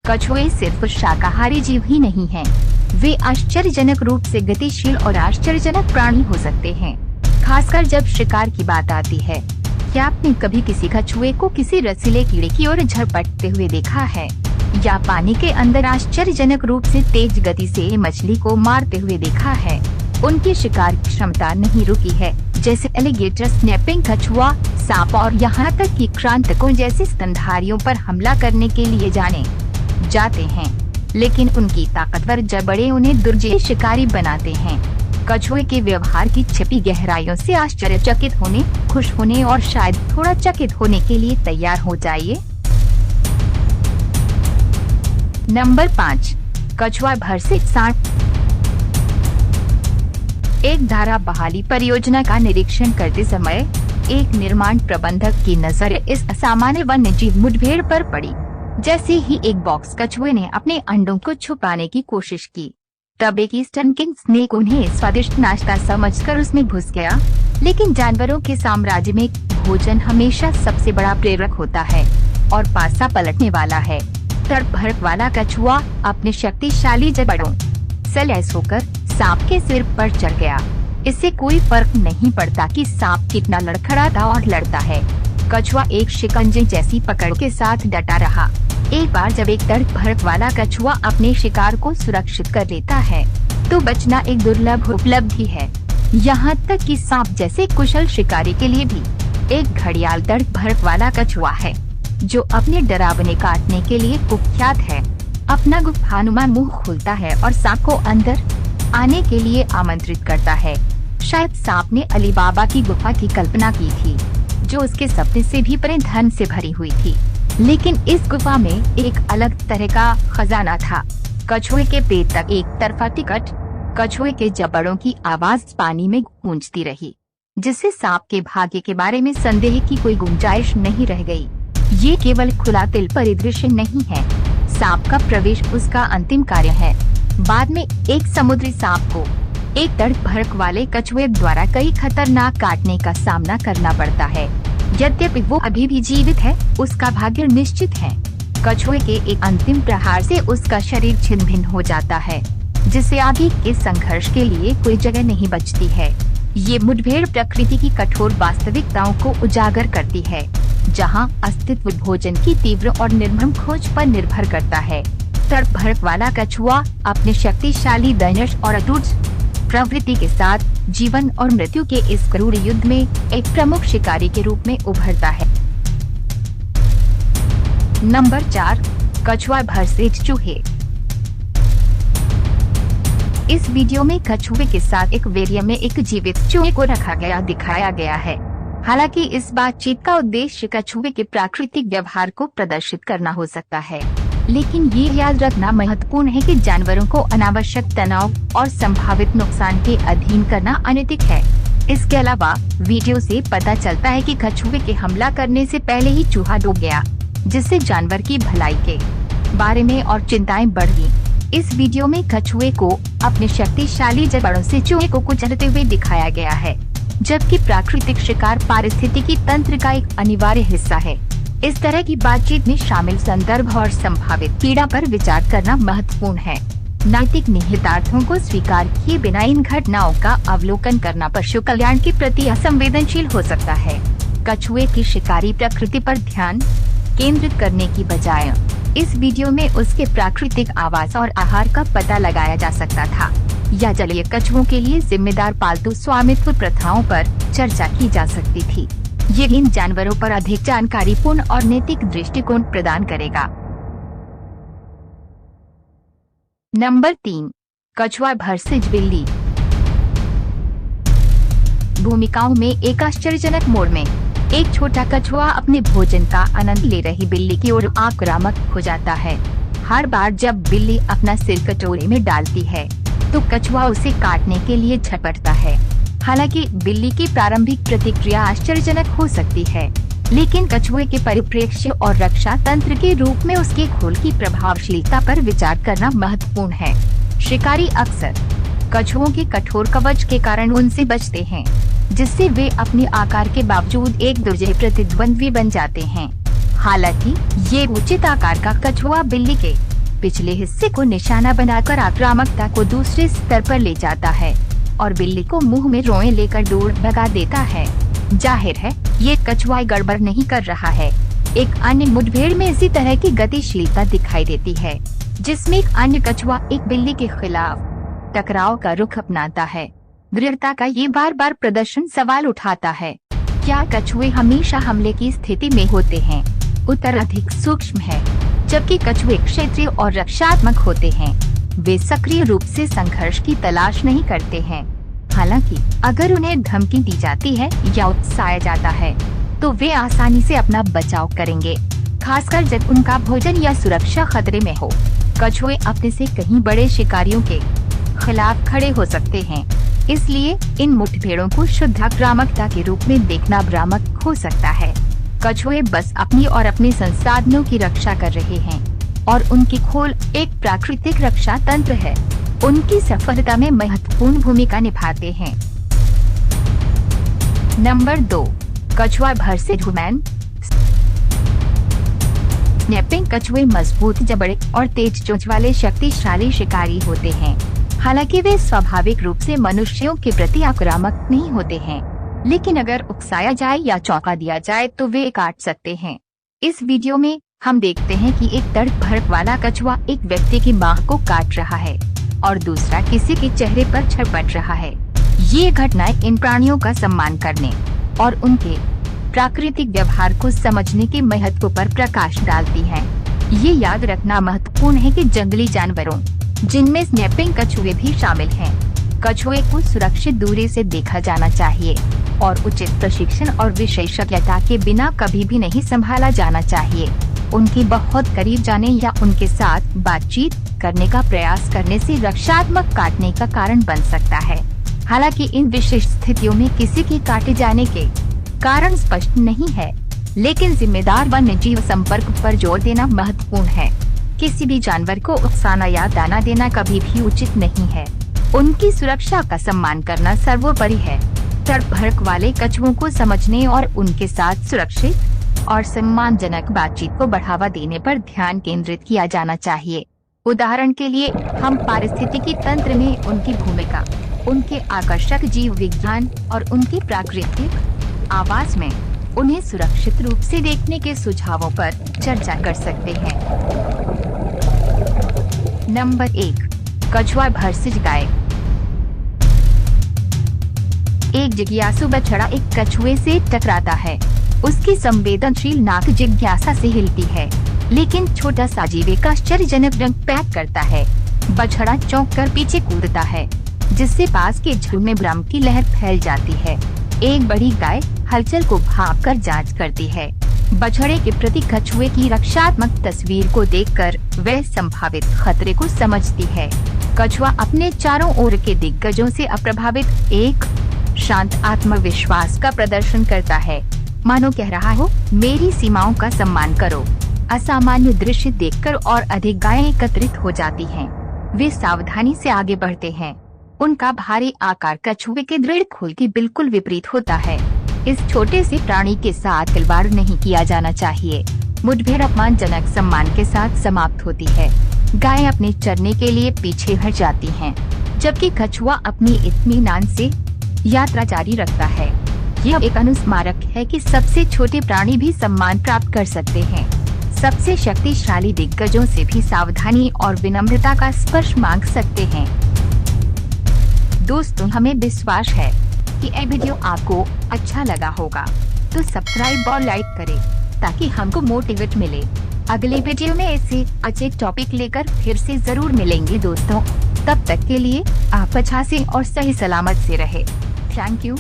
कछुए सिर्फ शाकाहारी जीव ही नहीं हैं, वे आश्चर्यजनक रूप से गतिशील और आश्चर्यजनक प्राणी हो सकते हैं, खासकर जब शिकार की बात आती है। क्या आपने कभी किसी कछुए को किसी रसीले कीड़े की ओर झपटते हुए देखा है, या पानी के अंदर आश्चर्यजनक रूप से तेज गति से मछली को मारते हुए देखा है? उनकी शिकार क्षमता नहीं रुकी है, जैसे एलिगेटर, स्नैपिंग कछुआ, सांप और यहाँ तक कि क्रांतकों जैसे स्तनधारियों पर हमला करने के लिए जाने जाते हैं। लेकिन उनकी ताकतवर जबड़े उन्हें दुर्जय शिकारी बनाते हैं। कछुए के व्यवहार की छिपी गहराइयों से आश्चर्यचकित होने, खुश होने और शायद थोड़ा चकित होने के लिए तैयार हो जाइए। नंबर 5, कछुआ भर से सांप। एक धारा बहाली परियोजना का निरीक्षण करते समय एक निर्माण प्रबंधक की नजर इस असामान्य वन्यजीव मुठभेड़ पर पड़ी। जैसे ही एक बॉक्स कछुए ने अपने अंडों को छुपाने की कोशिश की, तब एक ईस्टर्न किंग स्नेक उन्हें स्वादिष्ट नाश्ता समझकर उसमें घुस गया। लेकिन जानवरों के साम्राज्य में भोजन हमेशा सबसे बड़ा प्रेरक होता है और पासा पलटने वाला है। तड़प भड़क वाला कछुआ अपने शक्तिशाली जबड़ों से लैस होकर सांप के सिर पर चढ़ गया। इससे कोई फर्क नहीं पड़ता कि सांप कितना लड़खड़ाता और लड़ता है, कछुआ एक शिकंजे जैसी पकड़ के साथ डटा रहा। एक बार जब एक तड़प भड़क वाला कछुआ अपने शिकार को सुरक्षित कर लेता है, तो बचना एक दुर्लभ उपलब्धि है। यहाँ तक कि सांप जैसे कुशल शिकारी के लिए भी। एक घड़ियाल तड़प भड़क वाला कछुआ है, जो अपने डरावने काटने के लिए कुख्यात है। अपना गुफानुमा मुंह खोलता है और सांप को अंदर आने के लिए आमंत्रित करता है। शायद सांप ने अली बाबा की गुफा की कल्पना की थी, जो उसके सपने से भी परे धन से भरी हुई थी। लेकिन इस गुफा में एक अलग तरह का खजाना था। कछुए के पेट तक एक तरफा टिकट। कछुए के जबड़ों की आवाज पानी में गूंजती रही, जिससे सांप के भाग्य के बारे में संदेह की कोई गुंजाइश नहीं रह गई। ये केवल खुला तिल परिदृश्य नहीं है, सांप का प्रवेश उसका अंतिम कार्य है। बाद में एक समुद्री सांप को एक तड़प भड़क वाले कछुए द्वारा कई खतरनाक काटने का सामना करना पड़ता है। यद्यपि वो अभी भी जीवित है, उसका भाग्य निश्चित है। कछुए के एक अंतिम प्रहार से उसका शरीर छिन्न भिन्न हो जाता है, जिससे आगे के संघर्ष के लिए कोई जगह नहीं बचती है। ये मुठभेड़ प्रकृति की कठोर वास्तविकताओं को उजागर करती है, जहाँ अस्तित्व भोजन की तीव्र और निर्मम खोज पर निर्भर करता है। तड़प भड़क वाला कछुआ अपने शक्तिशाली दंश और अटूट प्रवृत्ति के साथ जीवन और मृत्यु के इस क्रूर युद्ध में एक प्रमुख शिकारी के रूप में उभरता है। नंबर 4, कछुआ भर से चूहे। इस वीडियो में कछुए के साथ एक्वेरियम में एक जीवित चूहे को रखा गया दिखाया गया है। हालांकि इस बातचीत का उद्देश्य कछुए के प्राकृतिक व्यवहार को प्रदर्शित करना हो सकता है, लेकिन ये याद रखना महत्वपूर्ण है कि जानवरों को अनावश्यक तनाव और संभावित नुकसान के अधीन करना अनैतिक है। इसके अलावा वीडियो से पता चलता है कि कछुए के हमला करने से पहले ही चूहा डूब गया, जिससे जानवर की भलाई के बारे में और चिंताएं बढ़ गई। इस वीडियो में कछुए को अपने शक्तिशाली जबड़ों से चूहे को कुचलते हुए दिखाया गया है, जबकि प्राकृतिक शिकार पारिस्थितिकी तंत्र का एक अनिवार्य हिस्सा है। इस तरह की बातचीत में शामिल संदर्भ और संभावित पीड़ा पर विचार करना महत्वपूर्ण है। नैतिक निहितार्थों को स्वीकार किए बिना इन घटनाओं का अवलोकन करना पशु कल्याण के प्रति असंवेदनशील हो सकता है। कछुए की शिकारी प्रकृति पर ध्यान केंद्रित करने की बजाय इस वीडियो में उसके प्राकृतिक आवास और आहार का पता लगाया जा सकता था, या जलीय कछुओं के लिए जिम्मेदार पालतू स्वामित्व प्रथाओं पर चर्चा की जा सकती थी। ये इन जानवरों पर अधिक जानकारीपूर्ण और नैतिक दृष्टिकोण प्रदान करेगा। नंबर 3, कछुआ भरसिज बिल्ली। भूमिकाओं में एक आश्चर्यजनक मोड़ में एक छोटा कछुआ अपने भोजन का आनंद ले रही बिल्ली की ओर आक्रामक हो जाता है। हर बार जब बिल्ली अपना सिर कटोरे में डालती है, तो कछुआ उसे काटने के लिए झपटता है। हालांकि बिल्ली की प्रारंभिक प्रतिक्रिया आश्चर्यजनक हो सकती है, लेकिन कछुए के परिप्रेक्ष्य और रक्षा तंत्र के रूप में उसके खोल की प्रभावशीलता पर विचार करना महत्वपूर्ण है। शिकारी अक्सर कछुओं के कठोर कवच के कारण उनसे बचते हैं, जिससे वे अपने आकार के बावजूद एक दुर्जय प्रतिद्वंद्वी बन जाते हैं। हालांकि ये उचित आकार का कछुआ बिल्ली के पिछले हिस्से को निशाना बनाकर आक्रामकता को दूसरे स्तर पर ले जाता है और बिल्ली को मुंह में रोए लेकर दूर भगा देता है। जाहिर है ये कछुआ गड़बड़ नहीं कर रहा है। एक अन्य मुठभेड़ में इसी तरह की गतिशीलता दिखाई देती है, जिसमें एक अन्य कछुआ एक बिल्ली के खिलाफ टकराव का रुख अपनाता है। दृढ़ता का ये बार बार प्रदर्शन सवाल उठाता है, क्या कछुए हमेशा हमले की स्थिति में होते हैं? उत्तर अधिक सूक्ष्म है। जबकि कछुए क्षेत्रीय और रक्षात्मक होते हैं, वे सक्रिय रूप से संघर्ष की तलाश नहीं करते हैं। हालांकि अगर उन्हें धमकी दी जाती है या उकसाया जाता है तो वे आसानी से अपना बचाव करेंगे, खासकर जब उनका भोजन या सुरक्षा खतरे में हो। कछुए अपने से कहीं बड़े शिकारियों के खिलाफ खड़े हो सकते हैं, इसलिए इन मुठभेड़ों को शुद्ध आक्रामकता के रूप में देखना भ्रामक हो सकता है। कछुए बस अपनी और अपने संसाधनों की रक्षा कर रहे हैं और उनकी खोल एक प्राकृतिक रक्षा तंत्र है। उनकी सफलता में महत्वपूर्ण भूमिका निभाते हैं। नंबर 2, कछुआ भरसिज ह्यूमन। स्नैपिंग कछुए मजबूत जबड़े और तेज चोंच वाले शक्तिशाली शिकारी होते हैं। हालांकि वे स्वाभाविक रूप से मनुष्यों के प्रति आक्रामक नहीं होते हैं, लेकिन अगर उकसाया जाए या चौंका दिया जाए तो वे काट सकते हैं। इस वीडियो में हम देखते हैं कि एक तड़क भड़क वाला कछुआ एक व्यक्ति की बांह को काट रहा है और दूसरा किसी के चेहरे पर झपट रहा है। ये घटनाएं इन प्राणियों का सम्मान करने और उनके प्राकृतिक व्यवहार को समझने के महत्व पर प्रकाश डालती हैं। ये याद रखना महत्वपूर्ण है कि जंगली जानवरों, जिनमें स्नैपिंग कछुए भी शामिल हैं, कछुए को सुरक्षित दूरी से देखा जाना चाहिए और उचित प्रशिक्षण और विशेषज्ञता के बिना कभी भी नहीं संभाला जाना चाहिए। उनके बहुत करीब जाने या उनके साथ बातचीत करने का प्रयास करने से रक्षात्मक काटने का कारण बन सकता है। हालांकि इन विशेष स्थितियों में किसी के काटे जाने के कारण स्पष्ट नहीं है, लेकिन जिम्मेदार वन्यजीव संपर्क पर जोर देना महत्वपूर्ण है। किसी भी जानवर को उकसाना या दाना देना कभी भी उचित नहीं है। उनकी सुरक्षा का सम्मान करना सर्वोपरि है। तड़क भड़क वाले कछुओं को समझने और उनके साथ सुरक्षित और सम्मानजनक बातचीत को बढ़ावा देने पर ध्यान केंद्रित किया जाना चाहिए। उदाहरण के लिए हम पारिस्थितिकी तंत्र में उनकी भूमिका, उनके आकर्षक जीव विज्ञान और उनकी प्राकृतिक आवास में उन्हें सुरक्षित रूप से देखने के सुझावों पर चर्चा कर सकते हैं। नंबर 1, कछुआ भरसिज गाय। एक जिज्ञासु बछड़ा एक कछुए से टकराता है। उसकी संवेदनशील नाक जिज्ञासा से हिलती है, लेकिन छोटा सा जीव एक आश्चर्यजनक रंग पैदा करता है। बछड़ा चौंक कर पीछे कूदता है, जिससे पास के झुंड में भ्रम की लहर फैल जाती है। एक बड़ी गाय हलचल को भांपकर जांच करती है। बछड़े के प्रति कछुए की रक्षात्मक तस्वीर को देखकर वह संभावित खतरे को समझती है। कछुआ अपने चारों ओर के दिग्गजों से अप्रभावित एक शांत आत्मविश्वास का प्रदर्शन करता है, मानो कह रहा हो, मेरी सीमाओं का सम्मान करो। असामान्य दृश्य देखकर और अधिक गायें एकत्रित हो जाती हैं। वे सावधानी से आगे बढ़ते हैं। उनका भारी आकार कछुए के दृढ़ खोल के बिल्कुल विपरीत होता है। इस छोटे से प्राणी के साथ खिलवाड़ नहीं किया जाना चाहिए। मुठभेड़ अपमानजनक सम्मान के साथ समाप्त होती है। गायें अपने चरने के लिए पीछे हट जाती हैं, जबकि कछुआ अपनी इत्मीनान से यात्रा जारी रखता है। यह एक अनुस्मारक है कि सबसे छोटे प्राणी भी सम्मान प्राप्त कर सकते हैं। सबसे शक्तिशाली दिग्गजों से भी सावधानी और विनम्रता का स्पर्श मांग सकते हैं। दोस्तों, हमें विश्वास है कि यह वीडियो आपको अच्छा लगा होगा, तो सब्सक्राइब और लाइक करें ताकि हमको मोटिवेट मिले। अगले वीडियो में ऐसे अच्छे टॉपिक लेकर फिर से जरूर मिलेंगे दोस्तों। तब तक के लिए आप अच्छा से और सही सलामत से रहे। Thank you.